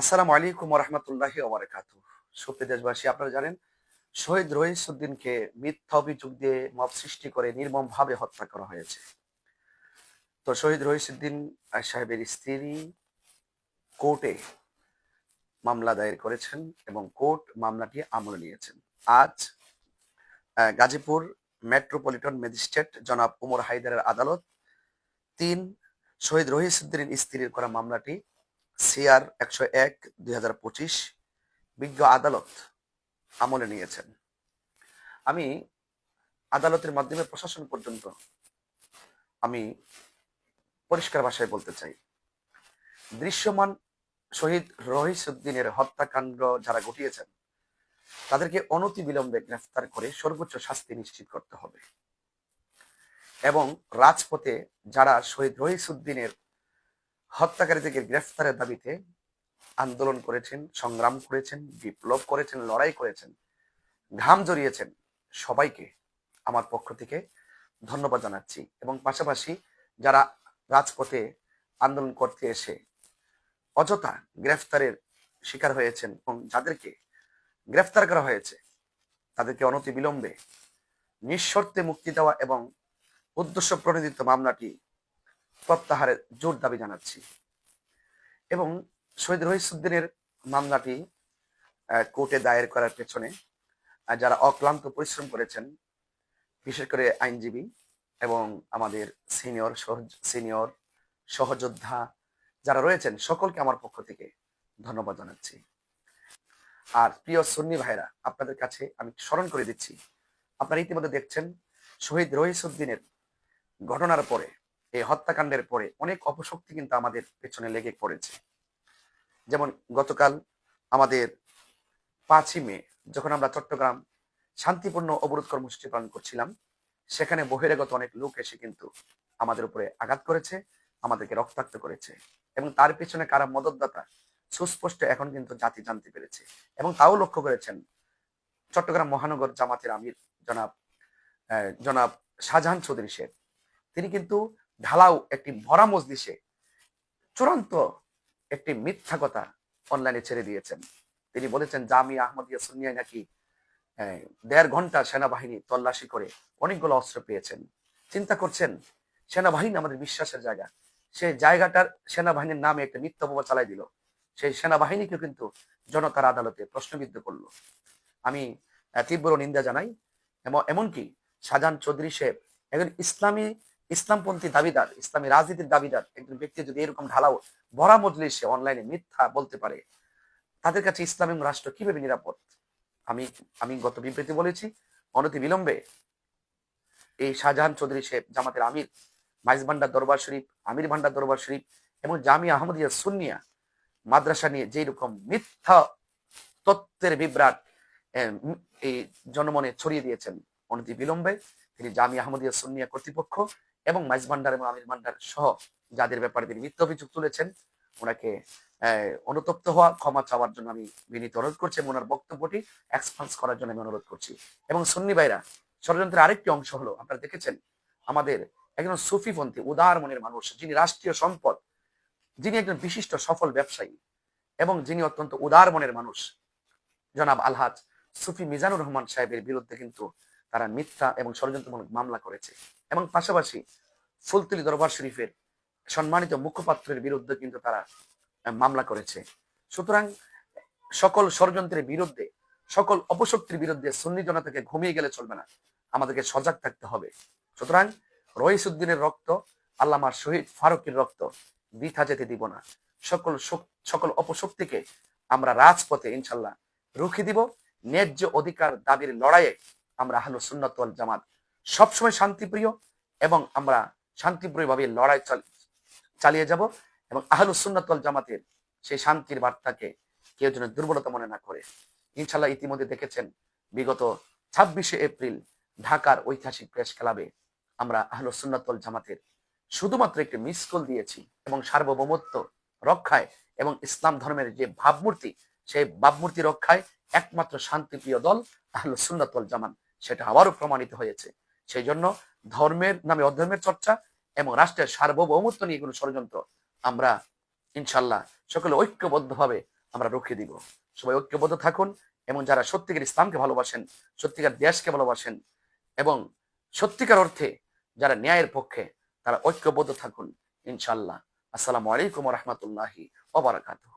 আসসালামু আলাইকুম রহমতুল্লাহি ওবারাকাতুহ। সুপ্রিয় দেশবাসী, আপনারা জানেন শহীদ রইসউদ্দিনকে মিথ্যা অভিযোগ দিয়ে মব সৃষ্টি করে নির্মমভাবে হত্যা করা হয়েছে। তো শহীদ রইসউদ্দিন সাহেবের স্ত্রী কোর্টে মামলা দায়ের করেছেন এবং কোর্ট মামলাটি আমলে নিয়েছেন। আজ গাজীপুর মেট্রোপলিটন ম্যাজিস্ট্রেট জনাব উমর হায়দারের আদালত ৩ শহীদ রইসউদ্দিনের স্ত্রীর করা মামলাটি সিআর ১০১/২০২৫ বিজ্ঞ আদালত আমলে নিয়েছেন। আমি আদালতের মাধ্যমে প্রশাসন পর্যন্ত আমি পরিষ্কার ভাষায় বলতে চাই, দৃশ্যমান শহীদ রইসউদ্দিনের হত্যাকাণ্ড যারা ঘটিয়েছেন তাদেরকে অনতিবিলম্বে গ্রেফতার করে সর্বোচ্চ শাস্তি নিশ্চিত করতে হবে এবং রাজপথে যারা শহীদ রইসউদ্দিনের হত্যাকারীদেরকে গ্রেফতারের দাবিতে আন্দোলন করেছেন, সংগ্রাম করেছেন, বিপ্লব করেছেন, লড়াই করেছেন, ঘাম জড়িয়েছেন, সবাইকে আমার পক্ষ থেকে ধন্যবাদ জানাচ্ছি। এবং পাশাপাশি যারা রাজপথে আন্দোলন করতে এসে অযথা গ্রেফতারের শিকার হয়েছেন এবং যাদেরকে গ্রেফতার করা হয়েছে তাদেরকে অনতিবিলম্বে নিঃশর্তে মুক্তি দেওয়া এবং উদ্দেশ্য প্রণোদিত মামলাটি প্রত্যাহারের জোর দাবি জানাচ্ছি। এবং শহীদ রইসউদ্দিনের মামলাটি কোর্টে দায়ের করার পেছনে যারা অক্লান্ত পরিশ্রম করেছেন, বিশেষ করে আইনজীবী এবং আমাদের সিনিয়র সহযোদ্ধা যারা রয়েছেন, সকলকে আমার পক্ষ থেকে ধন্যবাদ জানাচ্ছি। আর প্রিয় সুন্নি ভাইরা, আপনাদের কাছে আমি স্মরণ করে দিচ্ছি, আপনারা ইতিমধ্যে দেখছেন শহীদ রইসউদ্দিনের ঘটনার পরে, এই হত্যাকাণ্ডের পরে অনেক অপশক্তি কিন্তু আমাদের পেছনে লেগে পড়েছে। যেমন গতকাল আমাদের 5ই মে যখন আমরা চট্টগ্রাম শান্তিপূর্ণ অবরোধ কর্মসূচি পালন করছিলাম, সেখানে বহিরাগত অনেক লোক এসে কিন্তু আমাদের উপরে আঘাত করেছে, আমাদেরকে রক্তাক্ত করেছে এবং তার পেছনে কারা মদতদাতা সুস্পষ্ট এখন কিন্তু জাতি জানতে পেরেছে। এবং তাও লক্ষ্য করেছেন চট্টগ্রাম মহানগর জামাতের আমির জনাব জনাব শাহজাহান চৌধুরী সাহেব, তিনি কিন্তু ঢালাও একটি ভরা মজলিসে চূড়ান্ত একটি মিথ্যা কথা অনলাইনে ছেড়ে দিয়েছেন। তিনি বলেছেন জামিয়া আহমদিয়া সুন্নিয়ায় নাকি 1.5 ঘন্টা সেনাবাহিনী তল্লাশি করে অনেকগুলো অস্ত্র পেয়েছেন। চিন্তা করছেন, সেনাবাহিনী আমাদের বিশ্বাসের জায়গা, সেই জায়গাটার সেনাবাহিনীর নামে একটা মিথ্যা অপবাদ চালাই দিল। সেই সেনাবাহিনীকে কিন্তু জনতার আদালতে প্রশ্নবিদ্ধ করলো। আমি তীব্র নিন্দা জানাই। এবং এমনকি শাহজাহান চৌধুরী সাহেব একজন ইসলামপন্থী দাবিদার, ইসলামী রাজনীতির দাবিদার একজন ব্যক্তি যদি এরকম ঢালাও ভরা মজলিসে অনলাইনে মিথ্যা বলতে পারে, তাদের কাছে ইসলাম এবং রাষ্ট্র কিভাবে নিরাপদ? আমি আমি গত বিবৃতি বলেছি, অনতি বিলম্বে এই শাহজাহান চৌধুরী সাহেব জামাতের আমির, মাইজ ভান্ডার দরবার শরীফ, আমির ভান্ডার দরবার শরীফ এবং জামিয়া আহমদিয়া সুন্নিয়া মাদ্রাসা নিয়ে যেই রকম মিথ্যা তত্ত্বের বিভ্রাট এই জনমনে ছড়িয়ে দিয়েছেন, অনতি বিলম্বে তিনি জামিয়া আহমদিয়া সুন্নিয়া কর্তৃপক্ষ এবং মাইজ ভান্ডার এবং আমির ভান্ডার সহ যাদের ব্যাপারে তিনি মিথ্যা অভিযোগ তুলেছেন, ওনাকে অনুতপ্ত হওয়া, ক্ষমা চাওয়ার জন্য আমি বিনীত অনুরোধ করছি এবং ওনার বক্তব্যটি এক্সপান্স করার জন্য আমি অনুরোধ করছি। এবং সুন্নি ভাইরা, ষড়যন্ত্রের আরেকটি অংশ হলো, আপনারা দেখেছেন আমাদের একজন সুফিপন্থী উদার মনের মানুষ, যিনি রাষ্ট্রীয় সম্পদ, যিনি একজন বিশিষ্ট সফল ব্যবসায়ী এবং যিনি অত্যন্ত উদার মনের মানুষ, জনাব আলহাজ সুফি মিজানুর রহমান সাহেবের বিরুদ্ধে কিন্তু তারা মিথ্যা এবং ষড়যন্ত্রমূলক মামলা করেছে। এবং পাশাপাশি ফুলতলি দরবার শরীফের সম্মানিত মুখপাত্রের বিরুদ্ধে কিন্তু তারা মামলা করেছে। সুতরাং সকল ষড়যন্ত্রের বিরুদ্ধে, সকল অপশক্তির বিরুদ্ধে সুন্নি জনতাকে ঘুমিয়ে গেলে চলবে না, আমাদেরকে সজাগ থাকতে হবে। সুতরাং রইসউদ্দিনের রক্ত, আল্লামার শহীদ ফারুকের রক্ত বৃথা যেতে দিব না। সকল অপশক্তিকে আমরা রাজপথে ইনশাল্লাহ রুখে দিব। ন্যায্য অধিকার দাবির লড়াইয়ে আমরা আহলুস সুন্নাত ওয়াল জামাত সবসময় শান্তিপ্রিয় এবং আমরা শান্তিপ্রিয়ভাবে লড়াই চালিয়ে যাব এবং আহলুস সুন্নাত ওয়াল জামাতের সেই শান্তির বার্তাকে কেউ যেন দুর্বলতা মনে না করে। ইনশাল্লাহ ইতিমধ্যে দেখেছেন বিগত 26শে এপ্রিল ঢাকার ঐতিহাসিক প্রেস ক্লাবে আমরা আহলুস সুন্নাত ওয়াল জামাতের শুধুমাত্র একটি মিস কল দিয়েছি এবং সার্বভৌমত্ব রক্ষায় এবং ইসলাম ধর্মের যে ভাবমূর্তি, সেই ভাবমূর্তি রক্ষায় একমাত্র শান্তিপ্রিয় দল আহলুস সুন্নাত ওয়াল জামাত, সেটা আবারও প্রমাণিত হয়েছে। সেই জন্য ধর্মের নামে অধর্মের চর্চা এবং রাষ্ট্রের সার্বভৌমত্ব নিয়ে কোনো ষড়যন্ত্র আমরা ইনশাল্লাহ সকলে ঐক্যবদ্ধভাবে আমরা রুখে দিব। সবাই ঐক্যবদ্ধ থাকুন এবং যারা সত্যিকার ইসলামকে ভালোবাসেন, সত্যিকার দেশকে ভালোবাসেন এবং সত্যিকার অর্থে যারা ন্যায়ের পক্ষে, তারা ঐক্যবদ্ধ থাকুন ইনশাআল্লাহ। আসসালামু আলাইকুম ওয়া রাহমাতুল্লাহি ওয়া বারাকাতুহু।